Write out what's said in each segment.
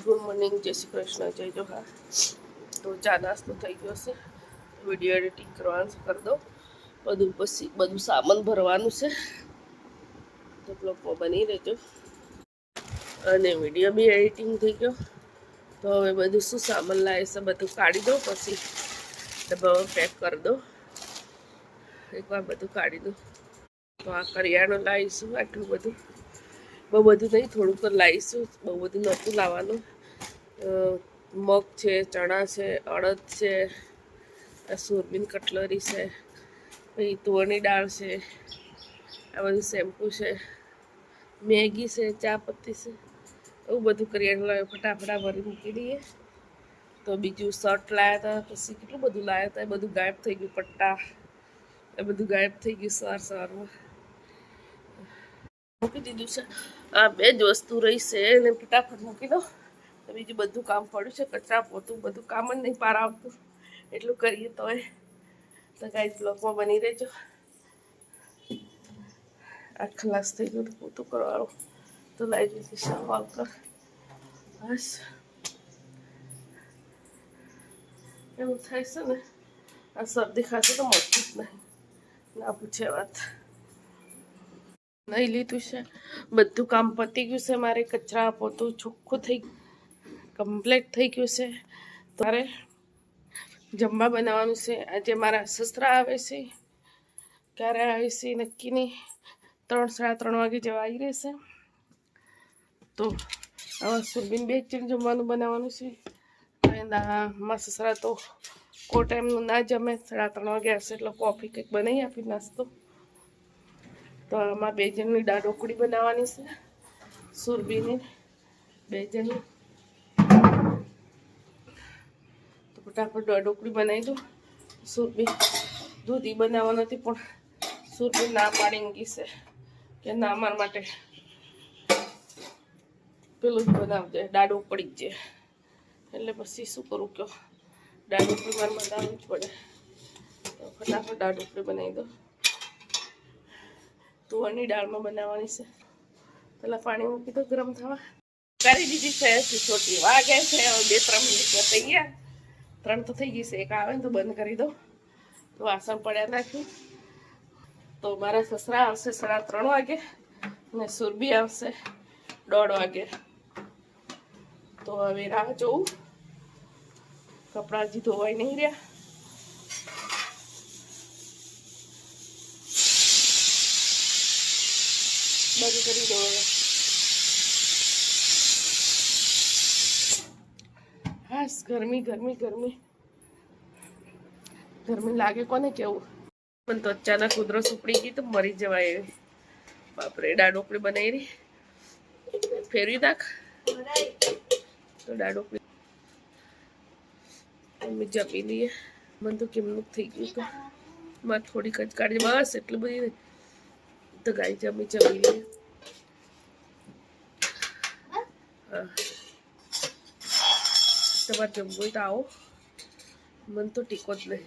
Good morning, જય શ્રી કૃષ્ણ, જય જોહાર. તો ચા નાસ્તો થઈ ગયો છે. વિડીયો એડિટિંગ કરવાનું કરી દો. બધું સામાન ભરવાનું છે, તો બ્લોગમાં બની રહેજો. અને વિડીયો બી એડિટિંગ થઈ ગયો. તો હવે બધું શું સામાન લાવે છે બધું કાઢી દો, પછી ડબ્બામાં પેક કરી દો. એકવાર બધું કાઢી દો. તો આ કરિયાણું લાવીશું. આટલું બધું બહુ બધું નહીં, થોડુંક જ લાવીશું. બહુ બધું નહોતું લાવવાનું. મગ છે, ચણા છે, અડદ છે, સોયાબીન કટલરી છે, પછી તુવેરની દાળ છે, આ બધું શેમ્પૂ છે, મેગી છે, ચા પત્તી છે, એવું બધું કરિયાણું લાવ્યું. ફટાફટા ભરી મૂકી દઈએ. તો બીજું શર્ટ લાવ્યા હતા, પછી કેટલું બધું લાવ્યા હતા, એ બધું ગાયબ થઈ ગયું. પટ્ટા એ બધું ગાયબ થઈ ગયું સવારમાં મૂકી દીધું છે. આ બે જ વસ્તુ રહી છે, એને ફટાફટ મૂકી દો. તો બીજું બધું કામ પડ્યું છે, કચરા પોતું બધું કામ જ નહીં પાર આવતું. એટલું કરીએ તો ગાઈસ બ્લોગમાં બની રહેજો. આ ખલાસ થઈ ગયું પોતું કરવાનું, તો લાવી દીધી સવાલ કર. બસ એવું થાય છે ને, આ શરદી ખાંસી તો મળતું જ નહીં, ના પૂછે વાત. નહીં લીધું છે, બધું કામ પતી ગયું છે. મારે કચરા પોતું ચોખ્ખું થઈ કમ્પ્લીટ થઈ ગયું છે. તારે જમવા બનાવવાનું છે. આજે મારા સસરા આવે છે. ક્યારે આવે છે નક્કી નહીં. 3-3:30 વાગે જેવા આવી રહેશે. તો આવા સુરબીન બે ચીર જમવાનું બનાવવાનું છે. મારા સસરા તો કોઈ ટાઈમનું ના જમે. 3:30 વાગે આવશે એટલે કોફી કંઈક બનાવી આપી નાસ્તો. તો આમાં 2 જણની દાળ ઢોકળી બનાવવાની છે. સુરબીની 2 જણની. તો ફટાફટ દાળ ઢોકળી બનાવી દો. સુરબી દૂધી બનાવવા નથી, પણ સુરબી ના પાડી ગઈ છે કે ના મારા માટે પેલું જ બનાવજે, દાળ પડી જ જાય. એટલે પછી શું કરું, કહો દાળ ઢોકળી મારે બનાવવી જ પડે. તો ફટાફટ દાળ ઢોકળી બનાવી દો. તુવેરની દાળમાં બનાવવાની છે. પેલા પાણી મૂકી દો ગરમ થવા. કરી દીધી છે છોટી વાગે છે. હવે 2-3 મિનિટમાં તૈયાર. 3 તો થઈ ગઈ છે. એક આવે ને તો બંધ કરી દો. તો વાસણ પડ્યા નાખ્યું. તો મારા સસરા આવશે 3:30 વાગે અને સુરબી આવશે 1:30 વાગે. તો હવે રાહ જોઉં. કપડાં હજી ધોવાઈ નહીં રહ્યા. બંધ કરી દો હવે. હાસ ગરમી ગરમી ગરમી ગરમી લાગે કોને કેવું. પણ તો અચાનક ઉધરસ ઉપડી ગઈ તો મરી જવાય એવી. બાપરે, દાળ ઢોકળી બનાવી રહી. ફેરવી નાખ તો દાળ ઢોકળી અમે જમી લઈએ. મને તો કેમનું થઈ ગયું હતું. મારે થોડીક જ કાઢી, બસ એટલી બધી નહીં. તો ગાય જમી લઈએ. હા, તમારે જમવું હોય તો આવો. મને તો ટીકો જ નહીં.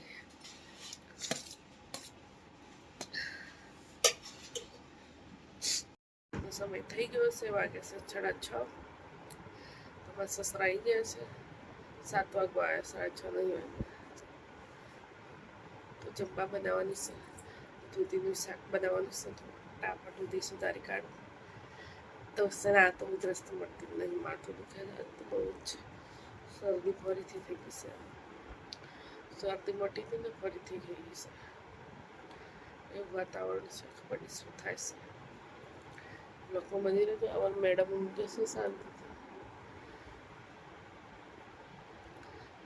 સમય થઈ ગયો છે, વાગે છે 6:30. તમારા સસરા આવી ગયા છે. 7 વાગવા આવ્યા, 6:30 નહીં વાગે. તો જમવા બનાવવાની છે. દૂધીનું શાક બનાવવાનું છે. ફટાફટ દૂધી સુધારી કાઢું. તો ના તો ઉધરસ તો મળતી નહીં. માથું દુખે તો બહુ જ. શરદી ફરીથી થઈ ગઈ છે. શરદી મટી હતી ને ફરીથી થઈ ગઈ છે. એવું વાતાવરણ છે, ખબર નહીં શું થાય છે. લોકો બની રહ્યું. અમારા મેડમ ઊંઘે છે શાંતિથી.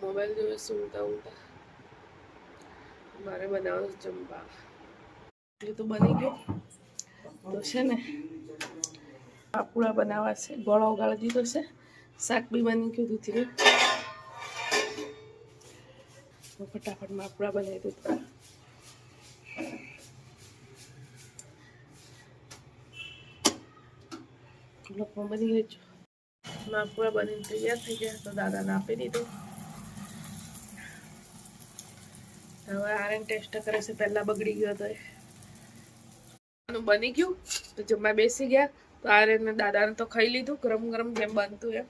મોબાઈલ જોવે છે ઊંઘતા. મારે બનાવવાનું જમવા. એટલે તો બની ગયો. તો છે ને પાપુડા બનાવવા છે. ગોળો ઉગાડી દીધો છે. શાક બી બની ગયું દૂધીનું. ફટાફટ માપડા બનાવી દીધા. લોકો બની ગયો. માપડા બનીને તૈયાર થઈ ગયા. તો દાદાને આપી દીધું. હવે આને ટેસ્ટ કરે છે. પહેલા બગડી ગયો હતો. બની ગયું તો જમવા બેસી ગયા. તો આર્યન દાદાને તો ખાઈ લીધું ગરમ ગરમ જેમ બનતું એમ.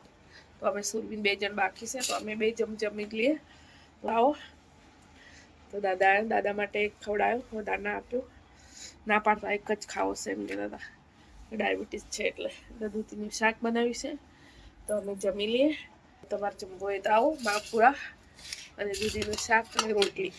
તો અમે સુરબીન 2 જણ બાકી છે, તો અમે 2 જમી લઈએ. આવો તો દાદા માટે એક ખવડાવ્યો, વધારે ના આપ્યો, ના પાડતા એક જ ખાવો છે એમ કે દાદા ડાયાબિટીસ છે એટલે. દૂધીનું શાક બનાવ્યું છે, તો અમે જમી લઈએ. તમારે જમવું હોય તો આવો, માલપુરા અને દૂધીનું શાક અને રોટલી.